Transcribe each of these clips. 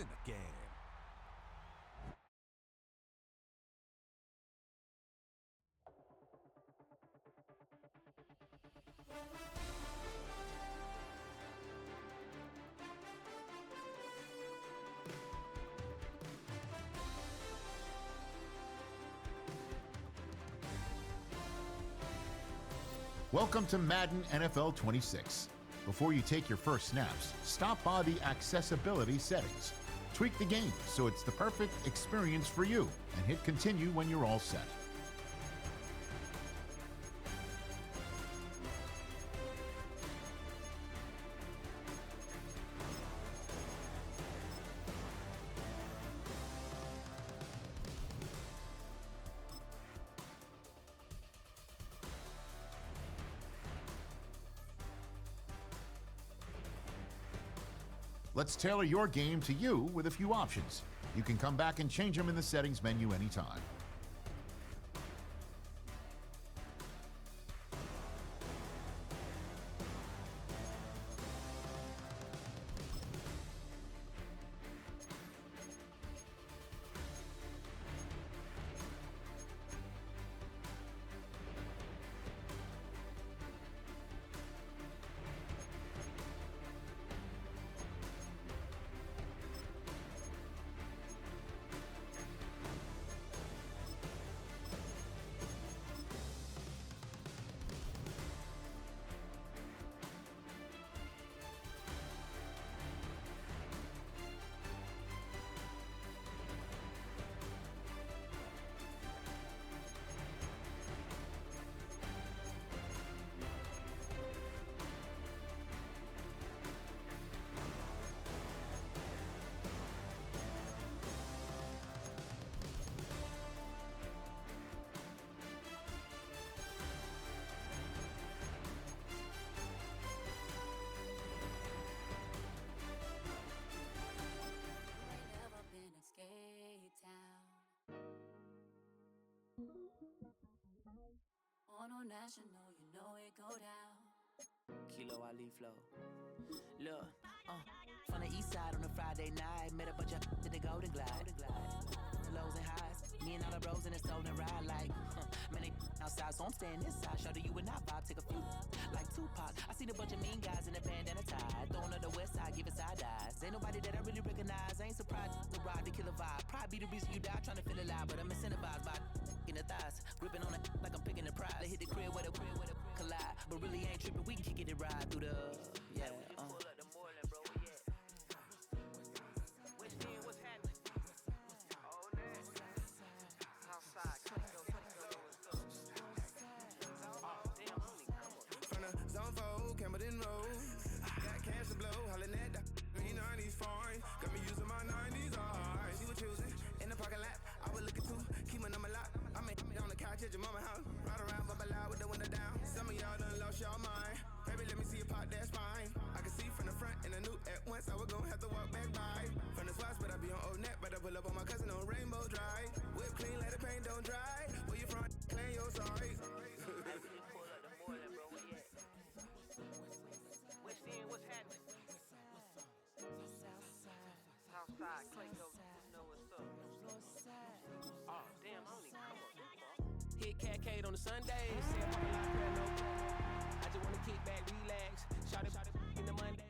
in the game. Welcome to Madden NFL 26. Before you take your first snaps, stop by the accessibility settings. Tweak the game so it's the perfect experience for you, and hit continue when you're all set. Let's tailor your game to you with a few options. You can come back and change them in the settings menu anytime. National, you know it go down. Kilo Ali flow. Look, from the east side on a Friday night, met a bunch of in the Golden Glide. The lows and highs, me and all the bros in the stolen ride like, man, they outside, so I'm staying this side. Show you and I vibe, take a few like Tupac. I seen a bunch of mean guys in a bandana tie, throwing up the west side, giving side eyes. Ain't nobody that I really recognize. I ain't surprised to ride the killer vibe. Probably be the reason you die trying to feel alive, but I'm incentivized by in the thighs, gripping on it like I'm picking the prize. They hit the crib where the collide, but really ain't tripping. We can kick it ride through the pull up the Moreland, bro. Which end, what's happening? Oh, outside, from the zone 4, Campbellton Road. Got cash to blow, hollering at the me 90s foreign. Got me using my 90s eyes. She was choosing in the parking lot. I was looking too, keep my number locked. I made on the couch at your mama house. Ride around, bump loud with the window down. Some of y'all done lost y'all mind. Baby, let me see you pop, that's fine. I can see from the front and I knew at once I was gonna have to walk back by. From the spots, but I be on Old Net. But I pull up on my cousin on Rainbow Drive. Whip clean, let the paint don't dry. Where you from? Claim your sorry. Which end, what's happening? Southside, Clayco, you know what's up. Oh, damn, I don't even come up this far. Hit Catcade on the Sundays. Say I'm walking like prayer, no. I just wanna kick back, relax. Shot it in the Monday.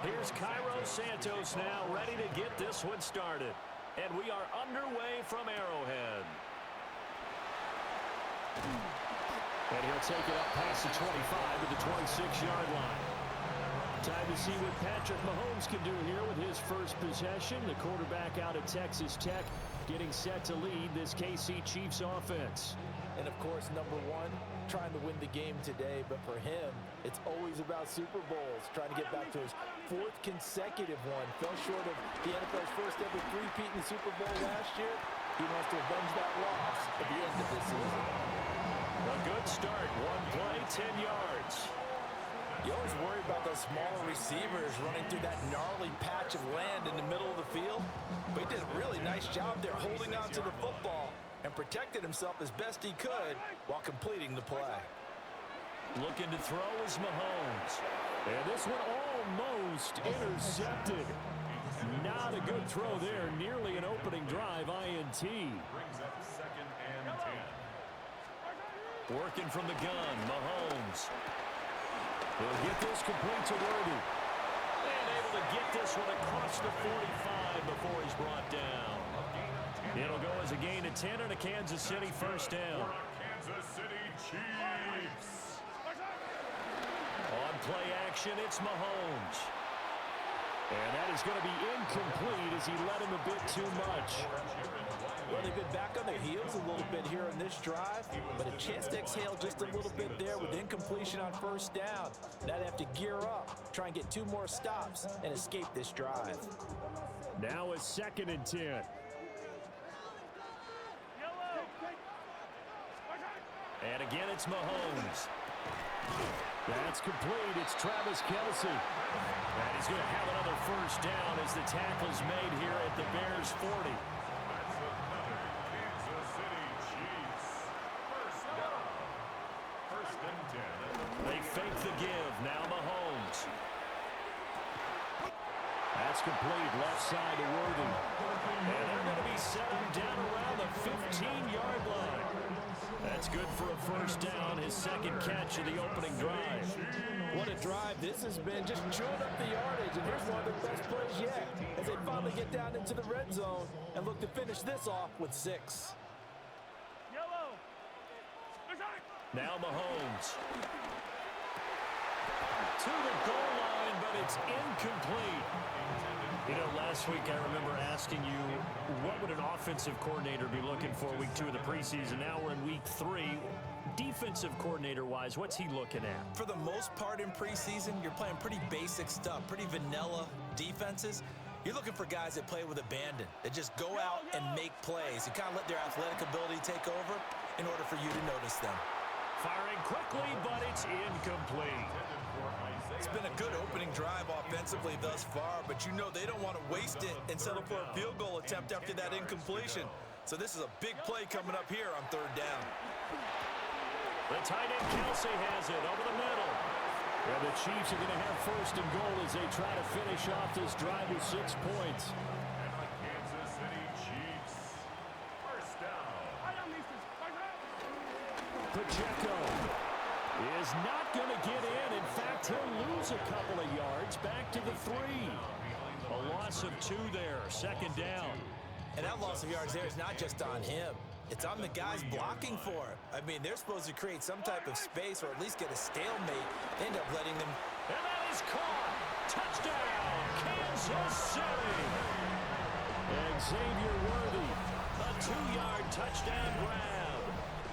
Here's Cairo Santos now ready to get this one started. And we are underway from Arrowhead. And he'll take it up past the 25 to the 26-yard line. Time to see what Patrick Mahomes can do here with his first possession. The quarterback out of Texas Tech getting set to lead this KC Chiefs offense. And, of course, number one, trying to win the game today. But for him, it's always about Super Bowls, trying to get back to his fourth consecutive one. Fell short of the NFL's first ever three-peat in the Super Bowl last year. He wants to avenge that loss at the end of this season. A good start. One play, 10 yards. You always worry about those smaller receivers running through that gnarly patch of land in the middle of the field. But he did a really nice job there holding on to the football and protected himself as best he could while completing the play. Looking to throw is Mahomes. And this one almost intercepted. Not a good throw there. Nearly an opening drive INT. Brings up 2nd and 10. Working from the gun, Mahomes. He'll get this complete to Worthy. And able to get this one across the 45 before he's brought down. It'll go as a gain of 10 and a Kansas City first down. Kansas City Chiefs. On play action, it's Mahomes. And that is going to be incomplete as he led him a bit too much. Well, they've been back on their heels a little bit here on this drive, but a chance to exhale just a little bit there with incompletion on first down. Now they have to gear up, try and get 2 more stops, and escape this drive. Now a 2nd and 10. And again, it's Mahomes. That's complete. It's Travis Kelce. And he's going to have another first down as the tackle's made here at the Bears 40. That's another Kansas City Chiefs. First down. 1st and 10. They fake the give. Now Mahomes. That's complete. Left side to Worthy. And they're going to be setting down around the 15-yard line. That's good for a first down, his 2nd catch of the opening drive. What a drive this has been, just chewing up the yardage, and here's one of their best plays yet as they finally get down into the red zone and look to finish this off with 6. Now Mahomes. To the goal line, but it's incomplete. You know, last week I remember asking you, what would an offensive coordinator be looking for week 2 of the preseason? Now we're in week 3. Defensive coordinator-wise, what's he looking at? For the most part in preseason, you're playing pretty basic stuff, pretty vanilla defenses. You're looking for guys that play with abandon, that just go out and make plays and kind of let their athletic ability take over in order for you to notice them. Firing quickly, but it's incomplete. It's been a good opening drive offensively thus far, but you know they don't want to waste it and settle for a field goal attempt after that incompletion. So this is a big play coming up here on 3rd down. The tight end Kelce has it over the middle. And the Chiefs are going to have 1st and goal as they try to finish off this drive with 6 points. And the Kansas City Chiefs. First down. Pacheco is not going to get in. In fact, he'll lose a couple of yards back to the 3. A loss of 2 there, 2nd down. And that loss of yards there is not just on him. It's on the guys blocking for it. I mean, they're supposed to create some type of space or at least get a stalemate. They end up letting them. And that is caught. Touchdown, Kansas City. And Xavier Worthy, a 2-yard touchdown grab.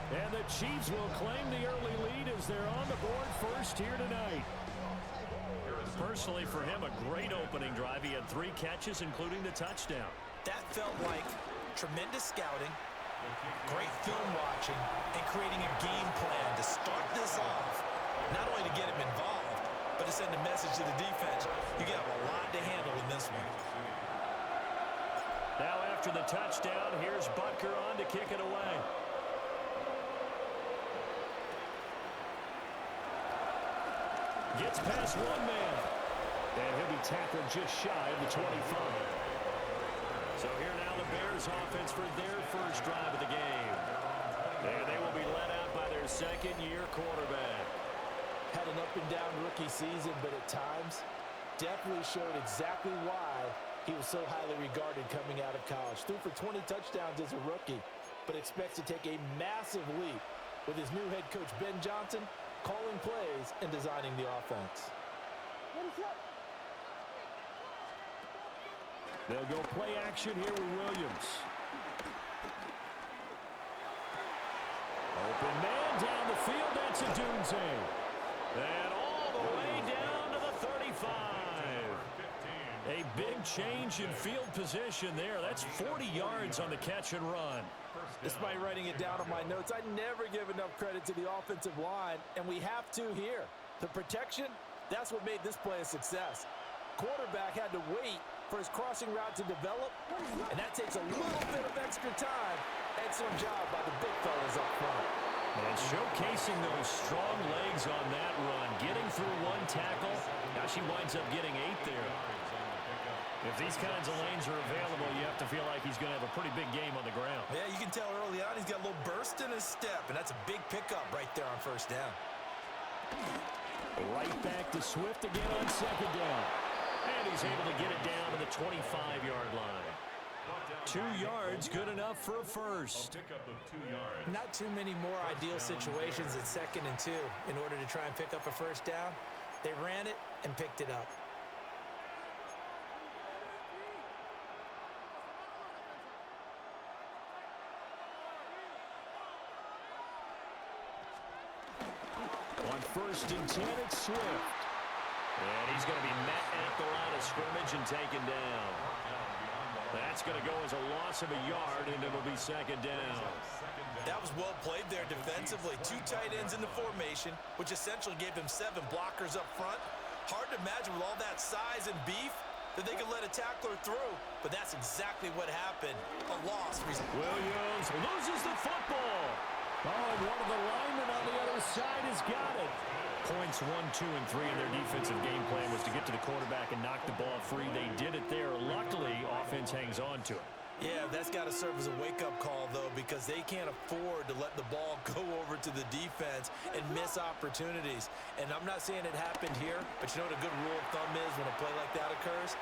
And the Chiefs will claim the early lead as they're on the board first here tonight. Personally, for him, a great opening drive. He had 3 catches, including the touchdown. That felt like tremendous scouting, great film watching, and creating a game plan to start this off. Not only to get him involved, but to send a message to the defense. You got a lot to handle in this one. Now after the touchdown, here's Butker on to kick it away. Gets past 1 man. And he'll be tackled just shy of the 25. So here now the Bears offense for their first drive of the game. And they will be led out by their 2nd-year quarterback. Had an up-and-down rookie season, but at times definitely showed exactly why he was so highly regarded coming out of college. Threw for 20 touchdowns as a rookie, but expects to take a massive leap with his new head coach Ben Johnson calling plays and designing the offense. They'll go play action here with Williams. Open man down the field. That's a Dunze. And all the way down to the 35. A big change in field position there. That's 40 yards on the catch and run. Despite writing it down on my notes, I never give enough credit to the offensive line, and we have to here. The protection, that's what made this play a success. Quarterback had to wait for his crossing route to develop, and that takes a little bit of extra time. Excellent job by the big fellas up front. And showcasing those strong legs on that run, getting through one tackle. Now she winds up getting 8 there. If these kinds of lanes are available, you have to feel like he's going to have a pretty big game on the ground. Yeah, you can tell early on he's got a little burst in his step, and that's a big pickup right there on first down. Right back to Swift again on second down. And he's able to get it down to the 25-yard line. 2 yards, good enough for a first. Not too many more ideal situations at 2nd and 2 in order to try and pick up a first down. They ran it and picked it up. On 1st and 10, it's Swift. And he's going to be met at the line of scrimmage and taken down. That's going to go as a loss of a yard, and it'll be 2nd down. That was well played there defensively. 2 tight ends in the formation, which essentially gave them 7 blockers up front. Hard to imagine with all that size and beef that they could let a tackler through, but that's exactly what happened. A loss. Williams loses the football. Oh, and one of the linemen on the other side has got it. Points 1, 2, and 3 in their defensive game plan was to get to the quarterback and knock the ball free. They did it there. Luckily, offense hangs on to it. Yeah, that's got to serve as a wake-up call, though, because they can't afford to let the ball go over to the defense and miss opportunities. And I'm not saying it happened here, but you know what a good rule of thumb is when a play like that occurs?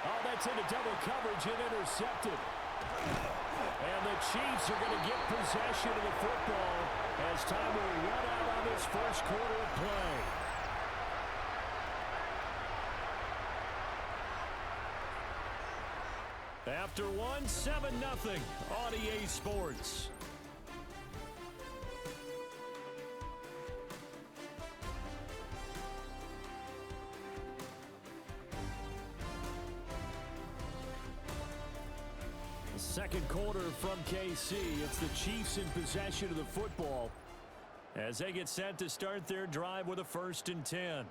Oh, that's into double coverage and intercepted. And the Chiefs are going to get possession of the football as time will run out on this first quarter of play. After 1, 7-0 on EA Sports. Second quarter from KC. It's the Chiefs in possession of the football as they get set to start their drive with a 1st and 10.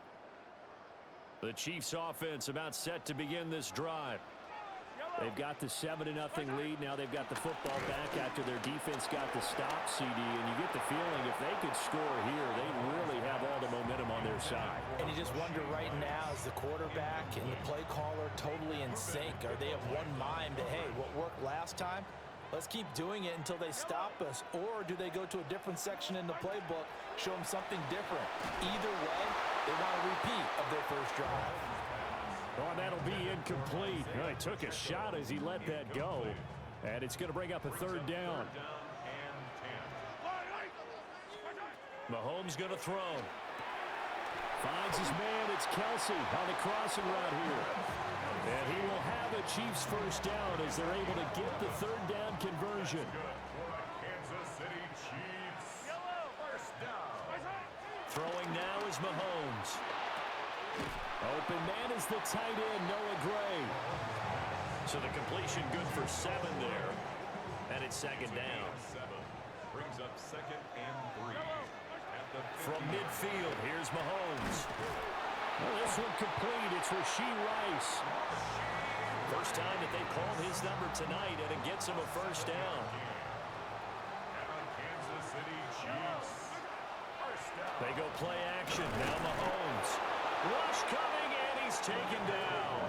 The Chiefs offense about set to begin this drive. They've got the 7-0 lead. Now they've got the football back after their defense got the stop, CD. And you get the feeling if they could score here, they really have all the momentum on their side. And you just wonder right now, is the quarterback and the play caller totally in sync? Are they of one mind that, hey, what worked last time, let's keep doing it until they stop us? Or do they go to a different section in the playbook, show them something different? Either way, they want a repeat of their first drive. Oh, that'll be incomplete. Well, he took a shot as he let that go. And it's going to bring up a 3rd down. Mahomes going to throw. Finds his man. It's Kelsey on the crossing route here. And he will have a Chiefs first down as they're able to get the 3rd down conversion. Kansas City Chiefs. First down. Throwing now is Mahomes. Open man is the tight end, Noah Gray. So the completion good for 7 there. And it's 2nd down. 7 brings up 2nd and 3. From midfield, here's Mahomes. Well, this one complete. It's Rashee Rice. First time that they called his number tonight, and it gets him a first down. Kansas City Chiefs. First down. They go play action. Now Mahomes. Rush coming, and he's taken down.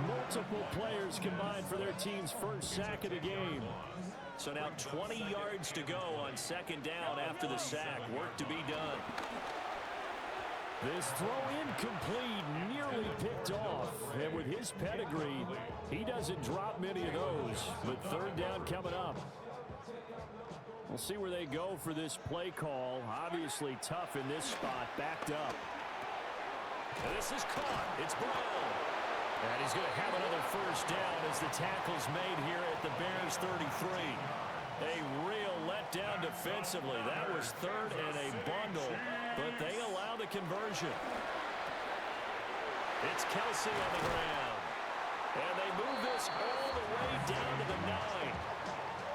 Multiple players combined for their team's first sack of the game. So now 20 yards to go on 2nd down after the sack. Work to be done. This throw incomplete, nearly picked off. And with his pedigree, he doesn't drop many of those. But 3rd down coming up. We'll see where they go for this play call. Obviously tough in this spot, backed up. And this is caught. It's Brown. And he's going to have another first down as the tackle's made here at the Bears 33. A real letdown defensively. That was third and a bundle, but they allow the conversion. It's Kelsey on the ground. And they move this all the way down to the 9.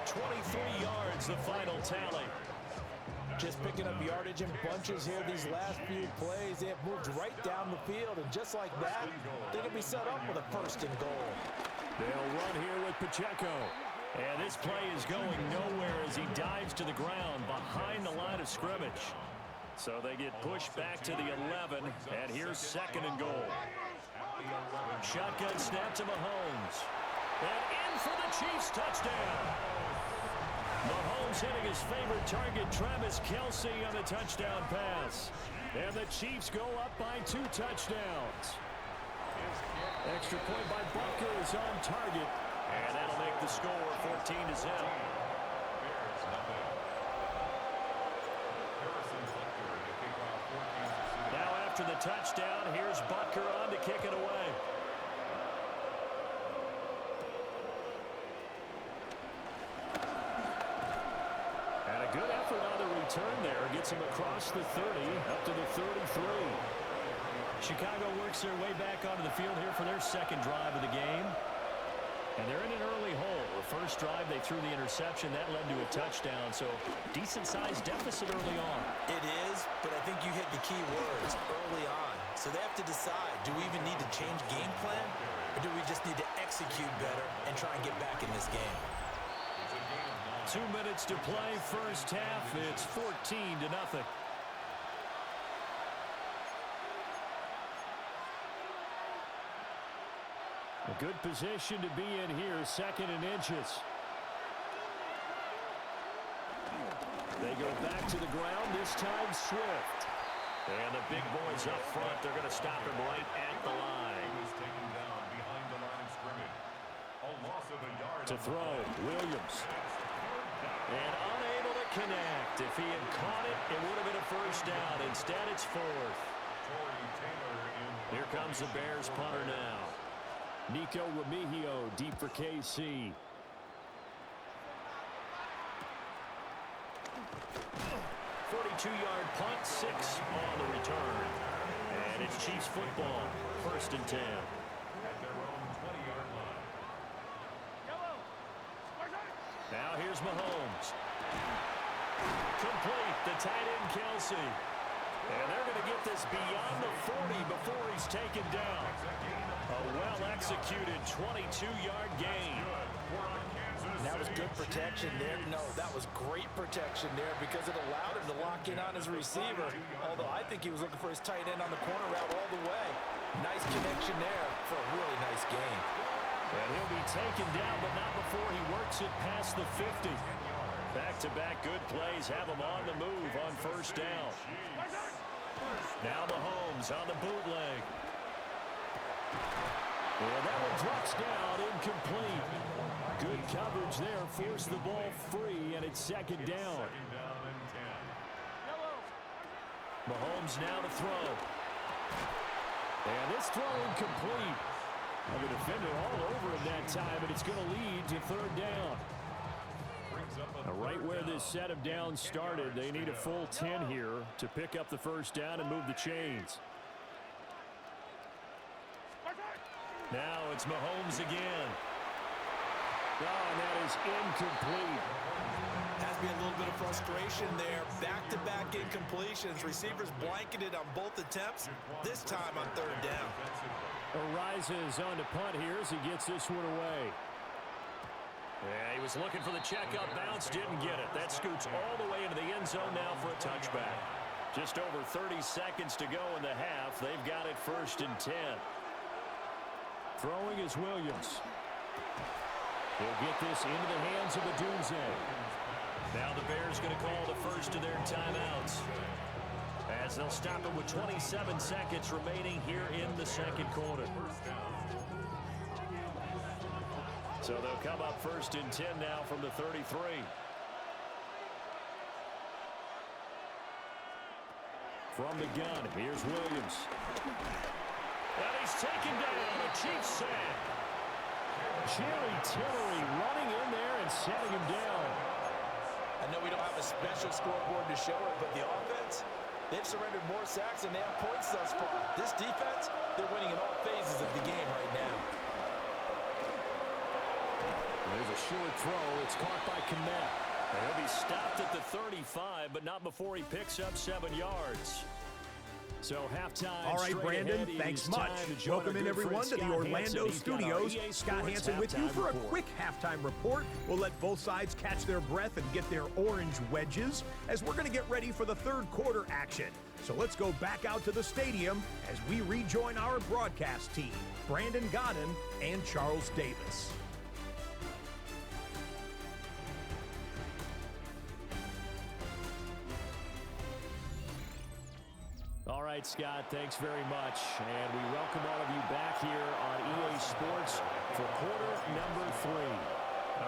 23 yards, the final tally. Just picking up yardage in bunches here these last few plays. They have moved right down the field, and just like that, they can be set up with a first and goal. They'll run here with Pacheco. And this play is going nowhere as he dives to the ground behind the line of scrimmage. So they get pushed back to the 11, and here's second and goal. Shotgun snap to Mahomes. And in for the Chiefs touchdown. Mahomes hitting his favorite target, Travis Kelsey, on the touchdown pass. And the Chiefs go up by 2 touchdowns. Extra point by Butker is on target. And that'll make the score 14-0. Now after the touchdown, here's Butker on to kick it away. And a good effort on the return there. Gets him across the 30, up to the 33. Chicago works their way back onto the field here for their second drive of the game. And they're in an early hole. The first drive, they threw the interception. That led to a touchdown, so decent-sized deficit early on. It is, but I think you hit the key words, early on. So they have to decide, do we even need to change game plan, or do we just need to execute better and try and get back in this game? 2 minutes to play, first half. It's 14-0. A good position to be in here, second and inches. They go back to the ground, this time Swift. And the big boys up front, they're going to stop him right at the line. To throw, Williams. And unable to connect. If he had caught it, it would have been a first down. Instead, it's fourth. Here comes the Bears punter now. Nico Remigio deep for KC. .42-yard punt, 6 on the return. And it's Chiefs football, 1st and 10. At their own 20-yard line. Now here's Mahomes. Complete, the tight end Kelsey. And they're going to get this beyond the 40 before he's taken down. A well-executed 22-yard gain. And that was good protection there. No, that was great protection there because it allowed him to lock in on his receiver. Although I think he was looking for his tight end on the corner route all the way. Nice connection there for a really nice gain. And he'll be taken down, but not before he works it past the 50. Back-to-back good plays have him on the move on first down. Now Mahomes on the bootleg. And that one drops down, incomplete. Good coverage there, forced the ball free, and it's second down. Mahomes now to throw. And this throw incomplete. Well, the defender all over him that time, and it's going to lead to third down. Right where this set of downs started, they need a full 10 here to pick up the first down and move the chains. Now it's Mahomes again. Oh, and that is incomplete. Has to be a little bit of frustration there. Back-to-back incompletions. Receivers blanketed on both attempts, this time on third down. Arises on to punt here as he gets this one away. Yeah, he was looking for the check-up bounce, didn't get it. That scoots all the way into the end zone now for a touchback. Just over 30 seconds to go in the half. They've got it 1st and 10. Throwing is Williams. He'll get this into the hands of Adunze. Now the Bears going to call the first of their timeouts, as they'll stop it with 27 seconds remaining here in the second quarter. So they'll come up 1st and 10 now from the 33. From the gun, here's Williams. And he's taken down. A Chiefs sack. Jerry Tillery running in there and setting him down. I know we don't have a special scoreboard to show it, but the offense, they've surrendered more sacks than they have points thus far. This defense, they're winning in all phases of the game right now. There's a short throw. It's caught by Kmet. He'll be stopped at the 35, but not before he picks up 7 yards. So halftime. All right, Brandon, thanks much. Welcome in, everyone, to the Orlando studios. Scott Hansen with you for a quick halftime report. We'll let both sides catch their breath and get their orange wedges as we're going to get ready for the third quarter action. So let's go back out to the stadium as we rejoin our broadcast team, Brandon Godden and Charles Davis. All right, Scott, thanks very much. And we welcome all of you back here on EA Sports for quarter number 3.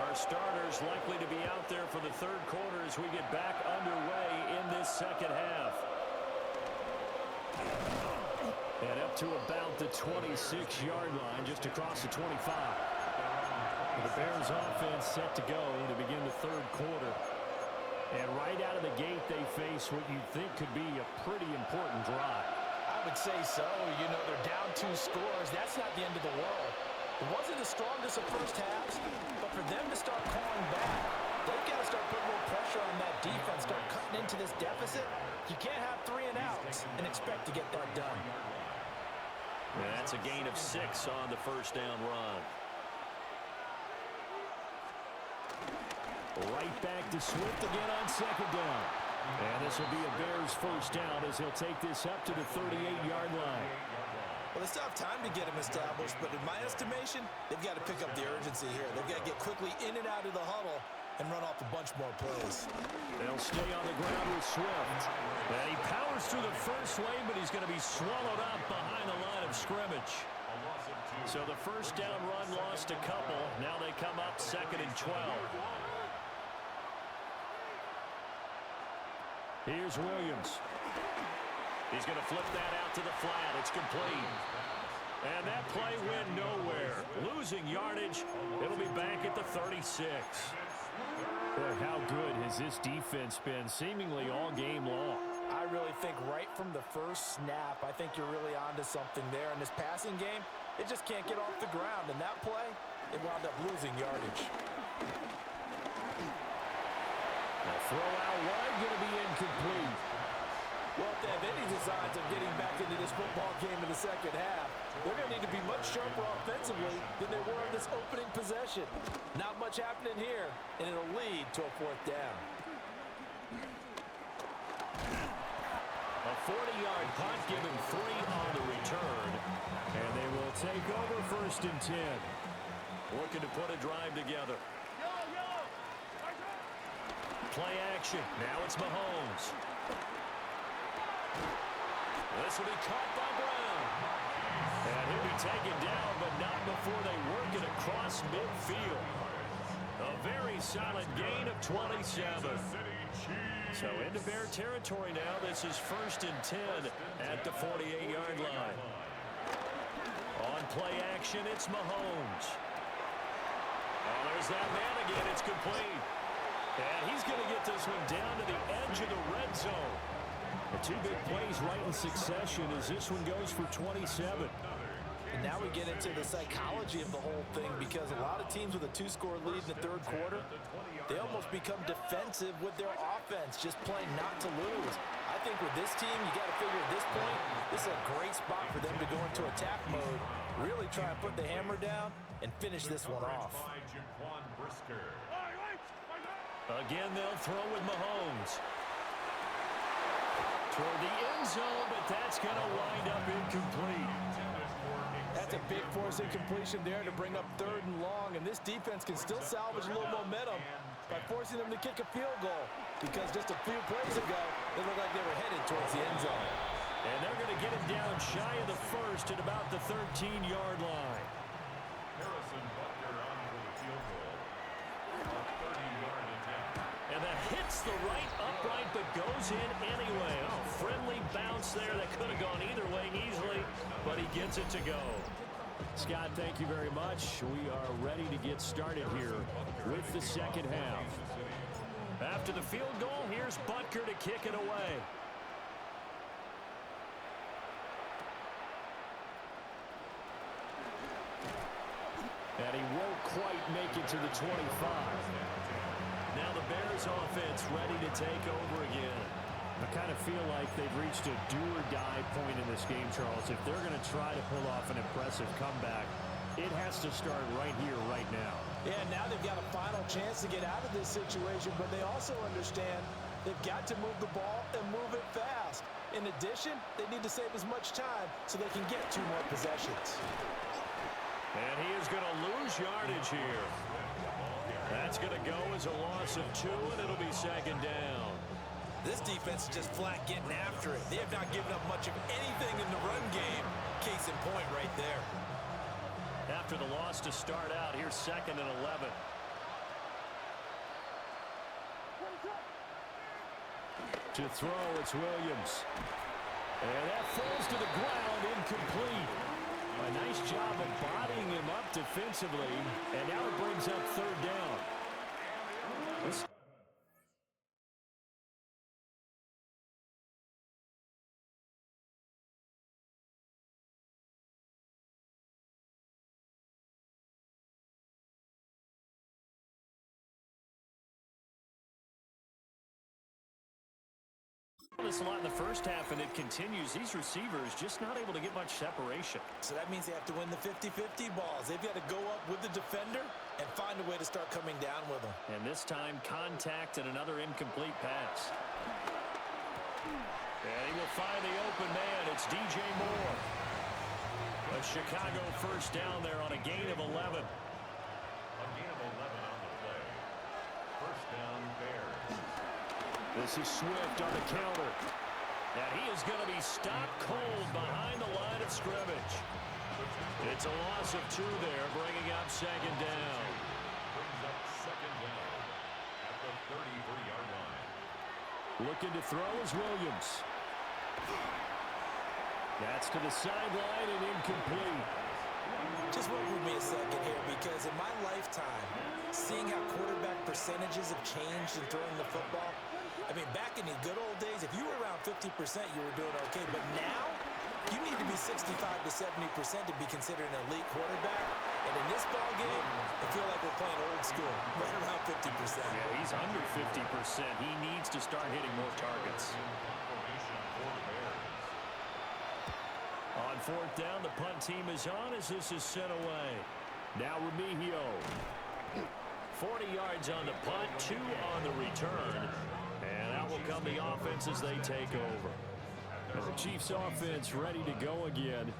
Our starters likely to be out there for the third quarter as we get back underway in this second half. And up to about the 26-yard line, just across the 25. The Bears offense set to go to begin the third quarter. And right out of the gate, they face what you think could be a pretty important drive. I would say so. You know, they're down 2 scores. That's not the end of the world. It wasn't the strongest of first halves, but for them to start calling back, they've got to start putting more pressure on that defense, start cutting into this deficit. You can't have 3 and outs and expect to get that done. And that's a gain of 6 on the first down run. Right back to Swift again on second down. And this will be a Bears first down as he'll take this up to the 38-yard line. Well, they still have time to get him established, but in my estimation, they've got to pick up the urgency here. They've got to get quickly in and out of the huddle and run off a bunch more plays. They'll stay on the ground with Swift. And he powers through the first wave, but he's going to be swallowed up behind the line of scrimmage. So the first down run lost a couple. Now they come up 2nd and 12. Here's Williams. He's going to flip that out to the flat. It's complete. And that play went nowhere. Losing yardage. It'll be back at the 36. Boy, how good has this defense been seemingly all game long? I really think right from the first snap, I think you're really onto something there. In this passing game, it just can't get off the ground. And that play, it wound up losing yardage. Throw out wide, going to be incomplete. Well, if they have any designs of getting back into this football game in the second half, they're going to need to be much sharper offensively than they were in this opening possession. Not much happening here, and it'll lead to a 4th down. A 40-yard punt, given 3 on the return. And they will take over 1st and 10. Looking to put a drive together. Play action. Now it's Mahomes. This will be caught by Brown. And he'll be taken down, but not before they work it across midfield. A very solid gain of 27. So into Bear territory now. This is 1st and 10 at the 48-yard line. On play action, it's Mahomes. Oh, there's that man again. It's complete. And he's going to get this one down to the edge of the red zone. The 2 big plays right in succession as this one goes for 27. And now we get into the psychology of the whole thing, because a lot of teams with a 2-score lead in the third quarter, they almost become defensive with their offense, just playing not to lose. I think with this team, you got to figure at this point, this is a great spot for them to go into attack mode, really try and put the hammer down and finish this one off. Again, they'll throw with Mahomes. Toward the end zone, but that's going to wind up incomplete. That's a big force incompletion there to bring up 3rd and long, and this defense can still salvage a little momentum by forcing them to kick a field goal, because just a few plays ago, they looked like they were headed towards the end zone. And they're going to get him down shy of the 1st at about the 13-yard line. And that hits the right upright but goes in anyway. Oh, friendly bounce there that could have gone either way easily, but he gets it to go. Scott, thank you very much. We are ready to get started here with the second half. After the field goal, here's Butker to kick it away. And he won't quite make it to the 25. Now the Bears offense ready to take over again. I kind of feel like they've reached a do-or-die point in this game, Charles. If they're going to try to pull off an impressive comeback, it has to start right here, right now. Yeah, now they've got a final chance to get out of this situation, but they also understand they've got to move the ball and move it fast. In addition, they need to save as much time so they can get 2 more possessions. And he is going to lose yardage here. That's going to go as a loss of 2, and it'll be second down. This defense is just flat getting after it. They have not given up much of anything in the run game. Case in point right there. After the loss to start out, here's 2nd and 11. To throw, it's Williams. And that falls to the ground, incomplete. A nice job of bodying him up defensively, and now it brings up 3rd down. This a lot in the first half, and it continues. These receivers just not able to get much separation. So that means they have to win the 50-50 balls. They've got to go up with the defender and find a way to start coming down with them. And this time, contact and another incomplete pass. And he will find the open man. It's DJ Moore. A Chicago first down there on a gain of 11. A gain of 11 on the play. First down, Bears. This is Swift on the counter. And he is going to be stopped cold behind the line of scrimmage. It's a loss of 2 there, bringing up 2nd down. Brings up 2nd down at the 33-yard line. Looking to throw is Williams. That's to the sideline and incomplete. Just work with me a second here, because in my lifetime, seeing how quarterback percentages have changed in throwing the football, I mean, back in the good old days, if you were around 50%, you were doing okay. But now, you need to be 65 to 70% to be considered an elite quarterback. And in this ball game, I feel like we're playing old school, right around 50%. Yeah, he's under 50%. He needs to start hitting more targets. On 4th down, the punt team is on as this is sent away. Now Remigio. 40 yards on the punt, 2 on the return. And out will come the offense as they take over. And the Chiefs offense ready to go again.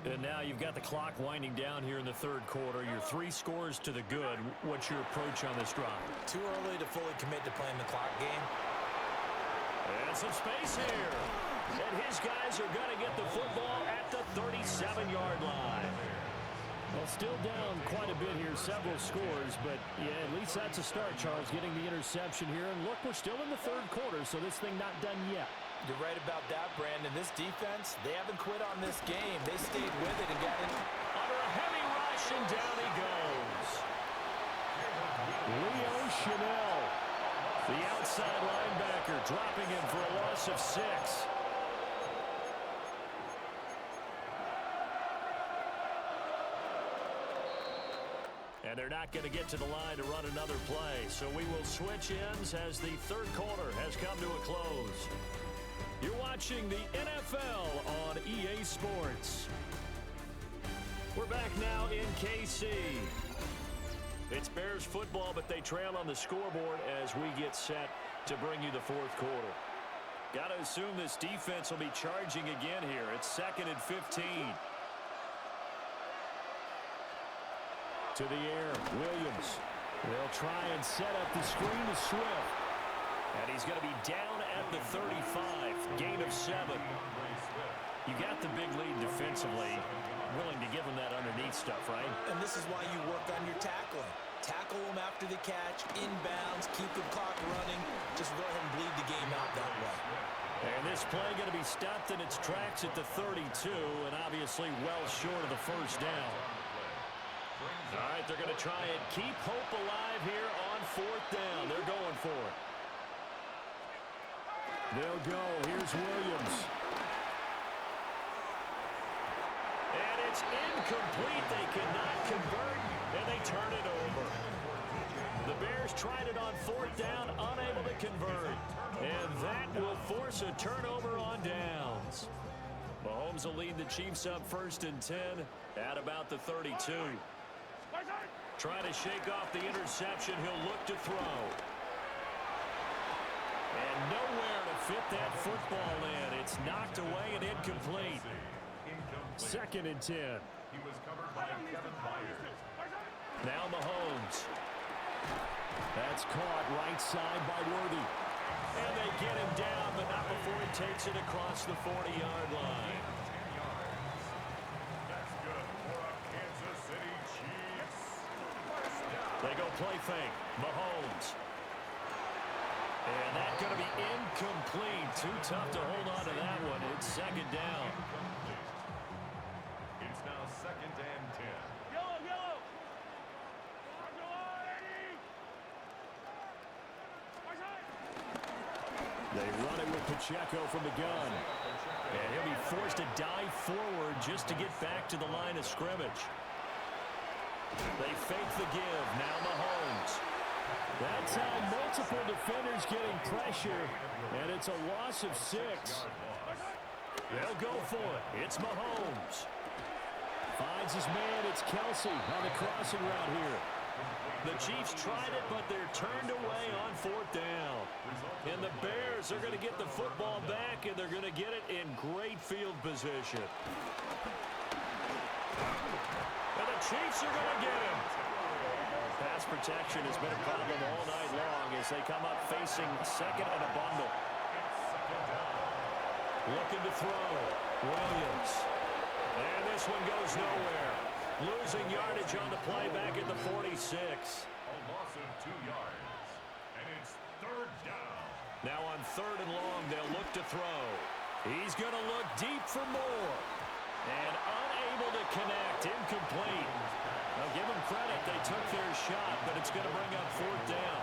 And now you've got the clock winding down here in the 3rd quarter. Your 3 scores to the good. What's your approach on this drive? Too early to fully commit to playing the clock game. And some space here. And his guys are going to get the football at the 37-yard line. Well, still down quite a bit here, several scores, but yeah, at least that's a start, Charles, getting the interception here. And look, we're still in the 3rd quarter, so this thing not done yet. You're right about that, Brandon. This defense, they haven't quit on this game. They stayed with it and got in. Under a heavy rush, and down he goes. Leo Chanel, the outside linebacker, dropping him for a loss of 6. And they're not going to get to the line to run another play. So we will switch ends as the 3rd quarter has come to a close. You're watching the NFL on EA Sports. We're back now in KC. It's Bears football, but they trail on the scoreboard as we get set to bring you the 4th quarter. Got to assume this defense will be charging again here. It's 2nd and 15. To the air, Williams. They'll try and set up the screen to Swift. And he's going to be down at the 35. Gain of 7. You got the big lead defensively. Willing to give him that underneath stuff, right? And this is why you work on your tackling. Tackle them after the catch, inbounds, keep the clock running. Just go ahead and bleed the game out that way. And this play going to be stopped in its tracks at the 32, and obviously well short of the first down. All right, they're going to try and keep hope alive here on fourth down. They're going for it. They'll go. Here's Williams. And it's incomplete. They cannot convert, and they turn it over. The Bears tried it on fourth down, unable to convert. And that will force a turnover on downs. Mahomes will lead the Chiefs up 1st and 10 at about the 32. Trying to shake off the interception. He'll look to throw. And nowhere to fit that football in. It's knocked away and incomplete. 2nd and 10. He was covered by Kevin Byers. Now Mahomes. That's caught right side by Worthy. And they get him down, but not before he takes it across the 40-yard line. 10 yards. That's good for a Kansas City Chiefs. They go play fake. Mahomes. And that's going to be incomplete. Too tough to hold on to that one. It's 2nd down. It's now 2nd and 10. They run it with Pacheco from the gun. And he'll be forced to dive forward just to get back to the line of scrimmage. They fake the give. Now Mahomes. That time, multiple defenders getting pressure, and it's a loss of 6. They'll go for it. It's Mahomes. Finds his man. It's Kelsey on the crossing route here. The Chiefs tried it, but they're turned away on 4th down. And the Bears are going to get the football back, and they're going to get it in great field position. And the Chiefs are going to get him. Pass protection has been a problem all night long as they come up facing 2nd and a bundle. Looking to throw. Williams. And this one goes nowhere. Losing yardage on the play back at the 46. A loss of 2 yards. And it's 3rd down. Now on 3rd and long, they'll look to throw. He's going to look deep for more. And unable to connect. Incomplete. Now give them credit. They took their shot, but it's going to bring up 4th down.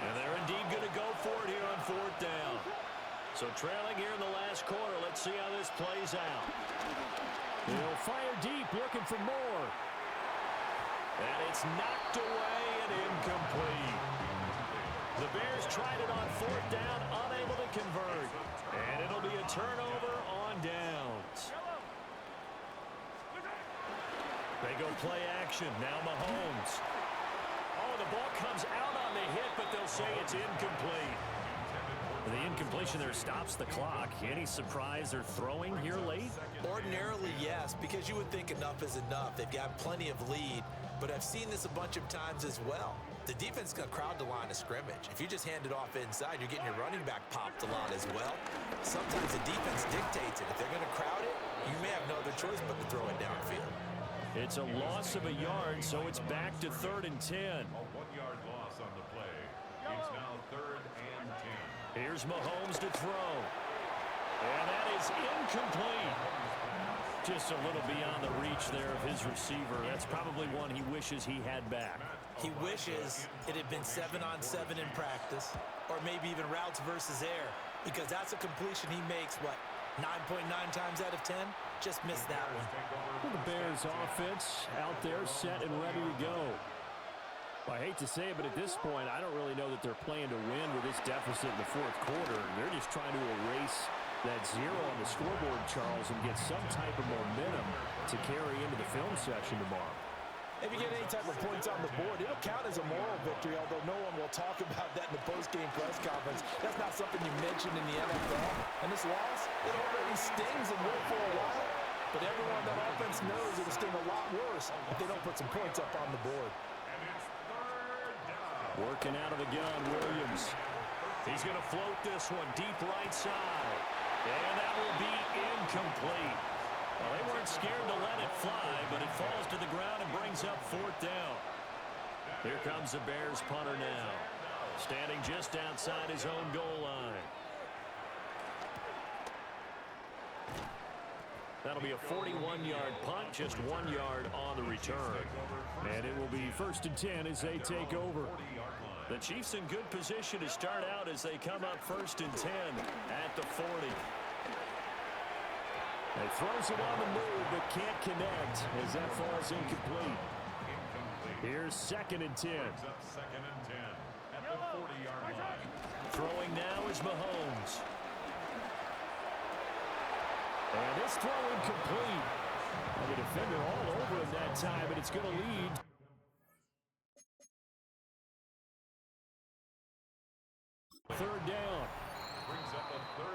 And they're indeed going to go for it here on 4th down. So trailing here in the last quarter. Let's see how this plays out. He'll fire deep, looking for more. And it's knocked away and incomplete. The Bears tried it on 4th down, unable to convert. And it'll be a turnover on downs. They go play action. Now Mahomes. Oh, the ball comes out on the hit, but they'll say it's incomplete. The incompletion there stops the clock. Any surprise they're throwing here late? Ordinarily, yes, because you would think enough is enough. They've got plenty of lead, but I've seen this a bunch of times as well. The defense is going to crowd the line of scrimmage. If you just hand it off inside, you're getting your running back popped a lot as well. Sometimes the defense dictates it. If they're going to crowd it, you may have no other choice but to throw it downfield. It's a loss of a yard, so it's back to 3rd and 10. A 1-yard loss on the play. It's now 3rd and 10. Here's Mahomes to throw. And that is incomplete. Just a little beyond the reach there of his receiver. That's probably one he wishes he had back. He wishes it had been 7-on-7 in practice, or maybe even routes versus air, because that's a completion he makes, what, 9.9 times out of 10? Just missed that one. Well, the Bears offense out there set and ready to go. Well, I hate to say it, but at this point, I don't really know that they're playing to win with this deficit in the 4th quarter. They're just trying to erase that 0 on the scoreboard, Charles, and get some type of momentum to carry into the film session tomorrow. If you get any type of points on the board, it'll count as a moral victory, although no one will talk about that in the post-game press conference. That's not something you mentioned in the NFL. And this loss, it already stings and will for a while. But everyone on that offense knows it'll sting a lot worse if they don't put some points up on the board. Working out of the gun, Williams. He's going to float this one deep right side. And that will be incomplete. Well, they weren't scared to let it fly, but it falls to the ground and brings up 4th down. Here comes the Bears punter now. standing just outside his own goal line. That'll be a 41-yard punt, just 1 yard on the return. And it will be 1st and 10 as they take over. The Chiefs in good position to start out as they come up 1st and 10 at the 40. He throws it on the move but can't connect as that falls incomplete. Here's 2nd and 10. 2nd and 10 at the 40-yard line. Throwing now is Mahomes. And this throw incomplete. And the defender all over him that time, but it's going to lead. Third down.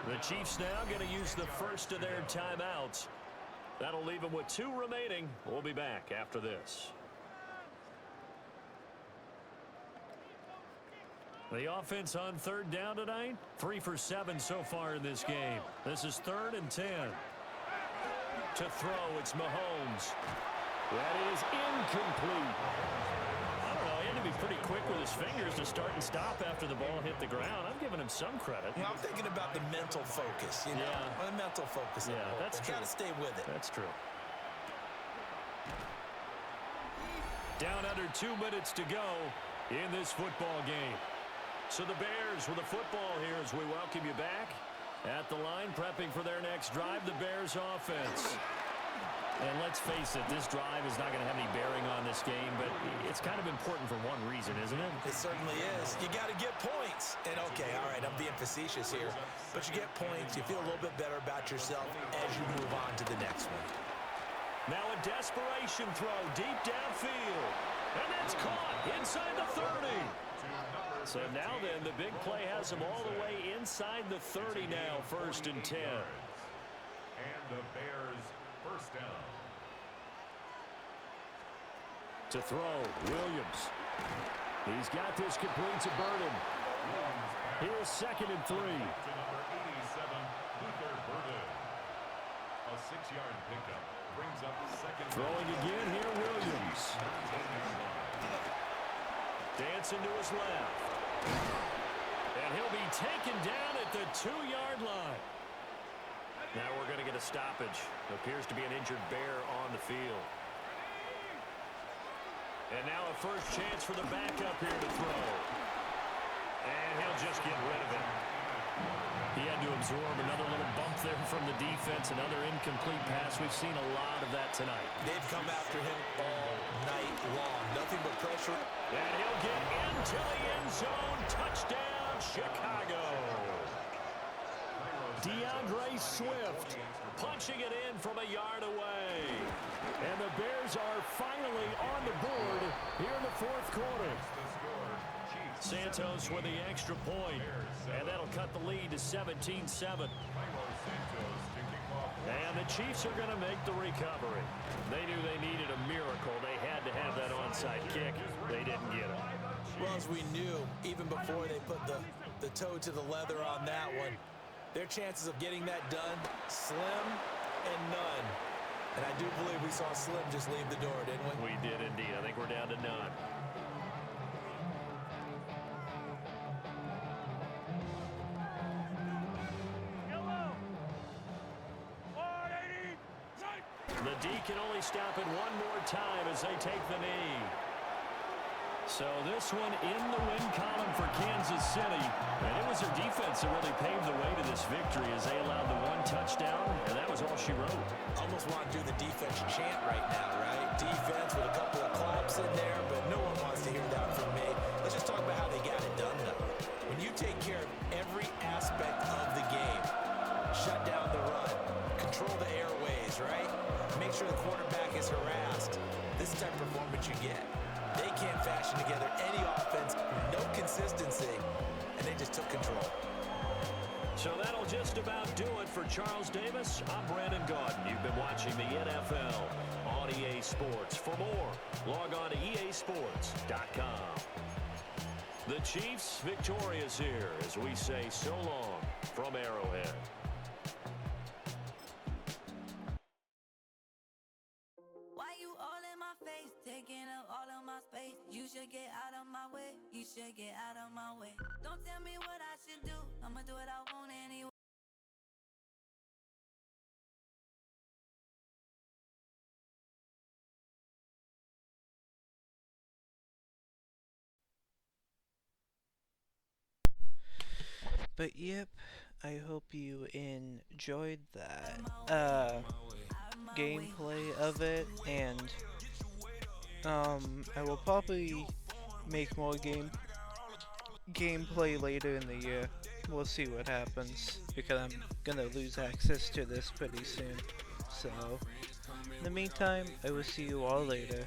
The Chiefs now going to use the first of their timeouts. That'll leave them with 2 remaining. We'll be back after this. The offense on 3rd down tonight, 3 for 7 so far in this game. This is 3rd and 10. To throw, it's Mahomes. That is incomplete. I don't know, he had to be pretty quick with his fingers to start and stop after the ball hit the ground. I'm giving him some credit. I'm thinking about the mental focus, you know? Yeah. The mental focus. Yeah, that's true. Got to stay with it. That's true. Down under 2 minutes to go in this football game. So the Bears with the football here as we welcome you back. At the line, prepping for their next drive, the Bears offense. And let's face it, this drive is not going to have any bearing on this game, but it's kind of important for one reason, isn't it? It certainly is. You got to get points. And okay, all right, I'm being facetious here, but you get points, you feel a little bit better about yourself as you move on to the next one. Now a desperation throw deep downfield. And that's caught inside the 30. So now then, the big play has him all the way inside the 30 now, 1st and 10. And the Bears first down. To throw, Williams. He's got this complete to Burden. Here's 2nd and 3. To number 87, Luther Burden. A 6-yard pickup brings up 2nd. Throwing again here, Williams. Dancing to his left. And he'll be taken down at the 2-yard line. Now we're going to get a stoppage. Appears to be an injured Bear on the field. And now a first chance for the backup here to throw. And he'll just get rid of it. He had to absorb another little bump there from the defense. Another incomplete pass. We've seen a lot of that tonight. They've come after him all night long. Nothing but pressure. And he'll get into the end zone. Touchdown, Chicago. DeAndre Swift punching it in from a yard away. And the Bears are finally on the board here in the 4th quarter. Santos with the extra point. And that'll cut the lead to 17-7. And the Chiefs are going to make the recovery. They knew they needed a miracle. They had to have that onside kick. They didn't get it. Well, as we knew, even before they put the toe to the leather on that one, their chances of getting that done, slim and none. And I do believe we saw Slim just leave the door, didn't we? We did indeed. I think we're down to none. The D can only stop it one more time as they take the knee. So this one in the win column for Kansas City. And it was their defense that really paved the way to this victory as they allowed the 1 touchdown, and that was all she wrote. Almost want to do the defense chant right now, right? Defense with a couple of claps in there, but no one wants to hear that from me. Let's just talk about how they got it done, though. When you take care of every aspect of the game, shut down the run, control the airways, right? Make sure the quarterback is harassed. This is the type of performance you get. They can't fashion together any offense, no consistency, and they just took control. So that'll just about do it for Charles Davis. I'm Brandon Gaudin. You've been watching the NFL on EA Sports. For more, log on to easports.com. The Chiefs victorious here as we say so long from Arrowhead. Why you all in my face, taking up all of my space? You should get out of my way. You should just get out of my way. Don't tell me what I should do. I'ma do what I want anyway. But yep, I hope you enjoyed that gameplay of it, and I will probably make more gameplay later in the year. We'll see what happens, because I'm gonna lose access to this pretty soon. So, in the meantime, I will see you all later.